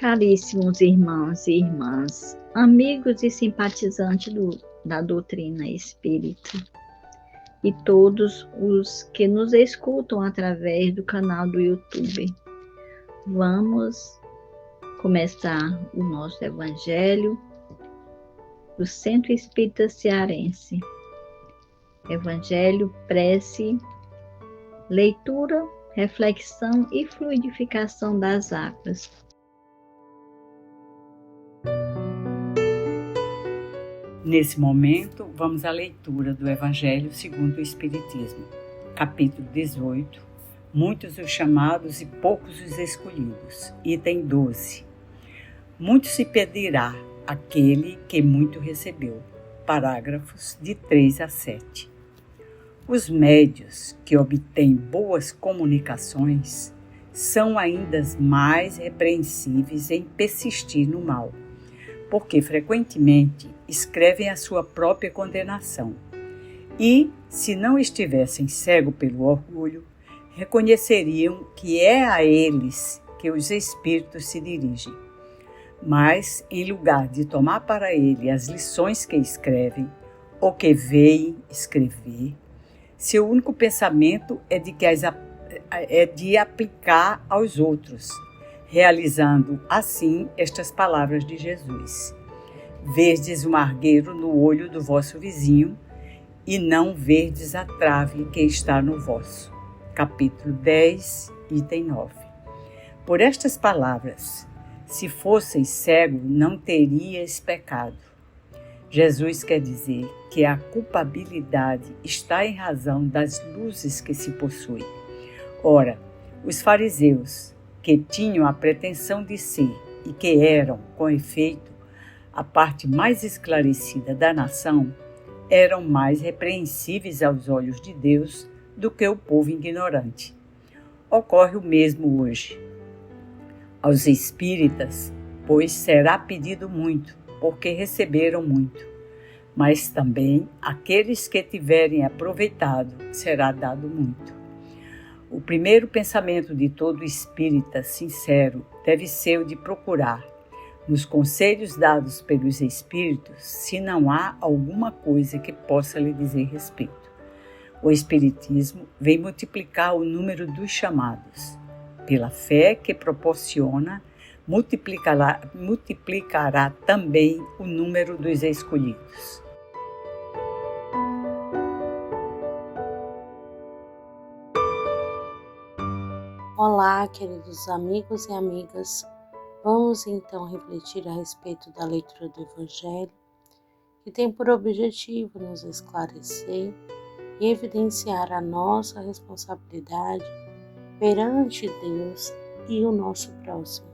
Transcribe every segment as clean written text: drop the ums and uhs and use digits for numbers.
Caríssimos irmãos e irmãs, amigos e simpatizantes da doutrina espírita e todos os que nos escutam através do canal do YouTube. Vamos começar o nosso Evangelho do Centro Espírita Cearense. Evangelho, prece, leitura, reflexão e fluidificação das águas. Nesse momento, vamos à leitura do Evangelho segundo o Espiritismo, capítulo 18, muitos os chamados e poucos os escolhidos, item 12. Muito se pedirá aquele que muito recebeu, parágrafos de 3 a 7. Os médios que obtêm boas comunicações são ainda mais repreensíveis em persistir no mal, porque frequentemente escrevem a sua própria condenação e, se não estivessem cegos pelo orgulho, reconheceriam que é a eles que os espíritos se dirigem. Mas, em lugar de tomar para ele as lições que escrevem ou que veem escrever, seu único pensamento é de aplicar aos outros, realizando assim estas palavras de Jesus: verdes o margueiro no olho do vosso vizinho e não verdes a trave que está no vosso. Capítulo 10, item 9. Por estas palavras, se fosseis cego, não teríeis pecado. Jesus quer dizer que a culpabilidade está em razão das luzes que se possui. Ora, os fariseus, que tinham a pretensão de ser e que eram, com efeito, a parte mais esclarecida da nação, eram mais repreensíveis aos olhos de Deus do que o povo ignorante. Ocorre o mesmo hoje. Aos espíritas, pois será pedido muito, porque receberam muito. Mas também àqueles que tiverem aproveitado será dado muito. O primeiro pensamento de todo espírita sincero deve ser o de procurar, nos conselhos dados pelos espíritos, se não há alguma coisa que possa lhe dizer respeito. O espiritismo vem multiplicar o número dos chamados. Pela fé que proporciona, multiplicará também o número dos escolhidos. Olá, queridos amigos e amigas. Vamos então refletir a respeito da leitura do Evangelho, que tem por objetivo nos esclarecer e evidenciar a nossa responsabilidade perante Deus e o nosso próximo,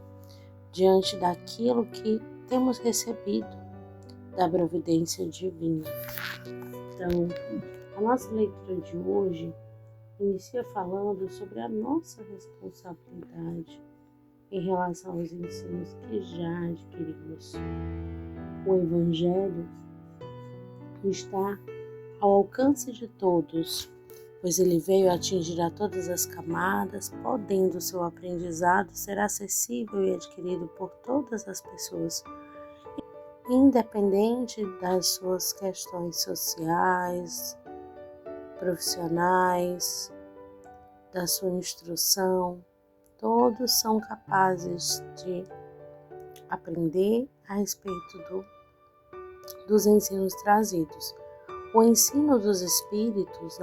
diante daquilo que temos recebido da providência divina. Então, a nossa leitura de hoje inicia falando sobre a nossa responsabilidade em relação aos ensinos que já adquirimos. O Evangelho está ao alcance de todos, pois ele veio atingir a todas as camadas, podendo seu aprendizado ser acessível e adquirido por todas as pessoas, independente das suas questões sociais, profissionais, da sua instrução. Todos são capazes de aprender a respeito dos ensinos trazidos. O ensino dos espíritos,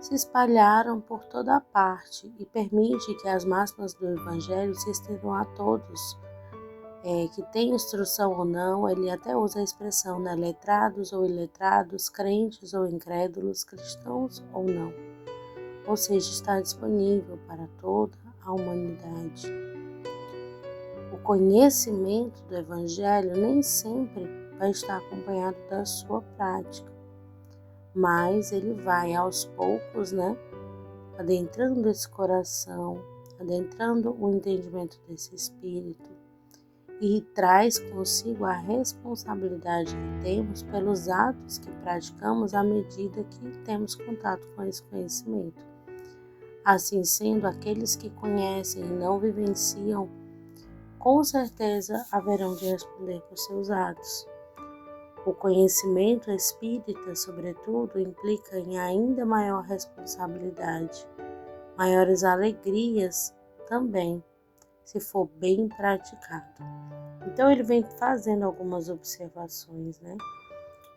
se espalharam por toda a parte e permite que as máximas do Evangelho se estendam a todos, que tem instrução ou não. Ele até usa a expressão, letrados ou iletrados, crentes ou incrédulos, cristãos ou não. Ou seja, está disponível para toda a humanidade. O conhecimento do Evangelho nem sempre vai estar acompanhado da sua prática, mas ele vai aos poucos, adentrando esse coração, adentrando o entendimento desse espírito, e traz consigo a responsabilidade que temos pelos atos que praticamos à medida que temos contato com esse conhecimento. Assim sendo, aqueles que conhecem e não vivenciam com certeza haverão de responder por seus atos. O conhecimento espírita, sobretudo, implica em ainda maior responsabilidade, maiores alegrias também, se for bem praticado. Então ele vem fazendo algumas observações,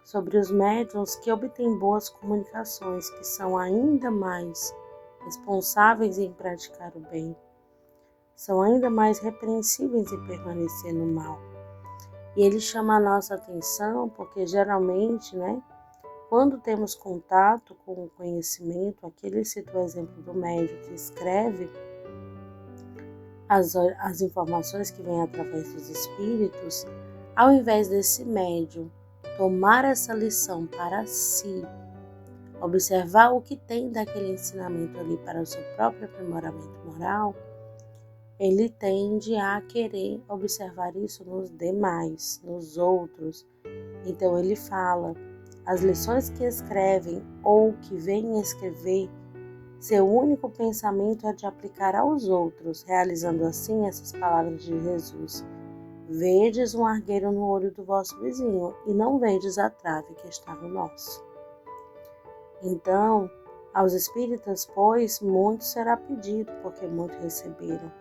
sobre os médiuns que obtêm boas comunicações, que são ainda mais responsáveis em praticar o bem, são ainda mais repreensíveis em permanecer no mal. E ele chama a nossa atenção porque geralmente, quando temos contato com o conhecimento, aqui ele cita o exemplo do médium que escreve as informações que vêm através dos espíritos, ao invés desse médium tomar essa lição para si, observar o que tem daquele ensinamento ali para o seu próprio aprimoramento moral, ele tende a querer observar isso nos demais, nos outros. Então ele fala, as lições que escrevem ou que vêm escrever, seu único pensamento é de aplicar aos outros, realizando assim essas palavras de Jesus. Vedes um argueiro no olho do vosso vizinho, e não vedes a trave que está no nosso. Então, aos espíritas, pois, muito será pedido, porque muito receberam.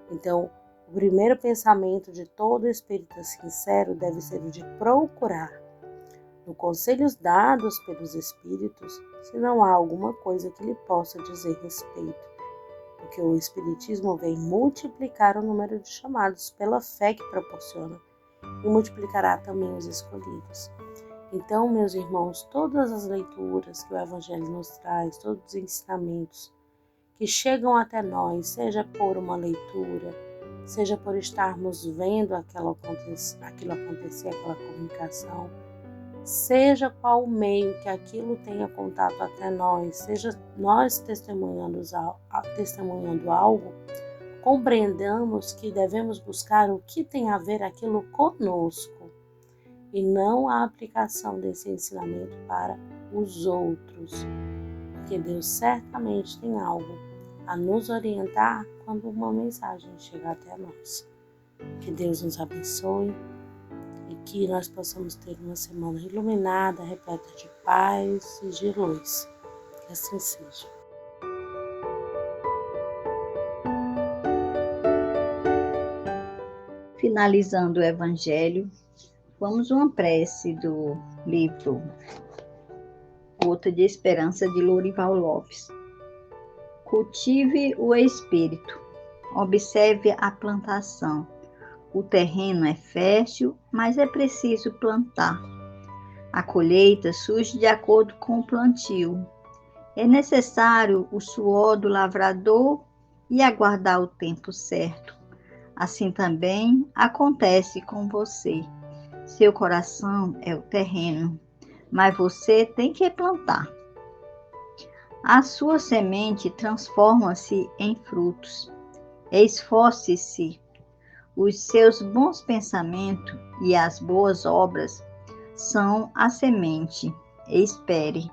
Então, o primeiro pensamento de todo espírita sincero deve ser o de procurar, no conselhos dados pelos espíritos, se não há alguma coisa que lhe possa dizer respeito, porque o espiritismo vem multiplicar o número de chamados pela fé que proporciona, e multiplicará também os escolhidos. Então, meus irmãos, todas as leituras que o Evangelho nos traz, todos os ensinamentos que chegam até nós, seja por uma leitura, seja por estarmos vendo aquilo acontecer, aquela comunicação, seja qual o meio que aquilo tenha contato até nós, seja nós testemunhando algo, compreendamos que devemos buscar o que tem a ver aquilo conosco e não a aplicação desse ensinamento para os outros, porque Deus certamente tem algo a nos orientar quando uma mensagem chegar até nós. Que Deus nos abençoe e que nós possamos ter uma semana iluminada, repleta de paz e de luz. Que assim seja. Finalizando o Evangelho, vamos uma prece do livro Gota de Esperança, de Lorival Lopes. Cultive o espírito, observe a plantação. O terreno é fértil, mas é preciso plantar. A colheita surge de acordo com o plantio. É necessário o suor do lavrador e aguardar o tempo certo. Assim também acontece com você. Seu coração é o terreno, mas você tem que plantar. A sua semente transforma-se em frutos. Esforce-se. Os seus bons pensamentos e as boas obras são a semente. Espere.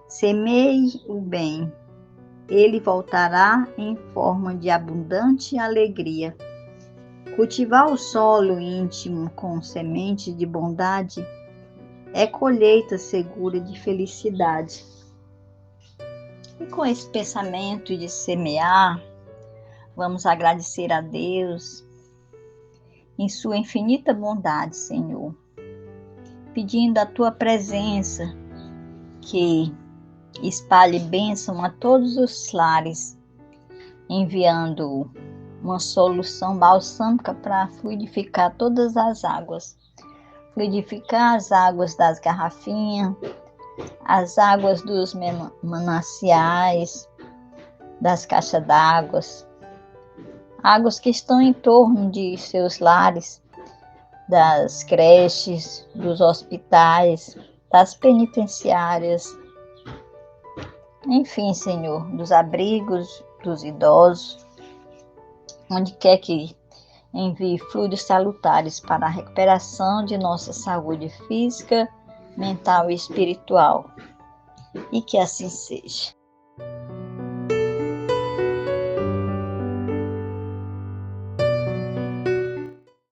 Semeie o bem. Ele voltará em forma de abundante alegria. Cultivar o solo íntimo com semente de bondade é colheita segura de felicidade. E com esse pensamento de semear, vamos agradecer a Deus em sua infinita bondade, Senhor, pedindo a tua presença que espalhe bênção a todos os lares, enviando uma solução balsâmica para fluidificar todas as águas, fluidificar as águas das garrafinhas, as águas dos mananciais, das caixas d'água, águas que estão em torno de seus lares, das creches, dos hospitais, das penitenciárias, enfim, Senhor, dos abrigos dos idosos, onde quer que envie fluidos salutares para a recuperação de nossa saúde física, mental e espiritual. E que assim seja.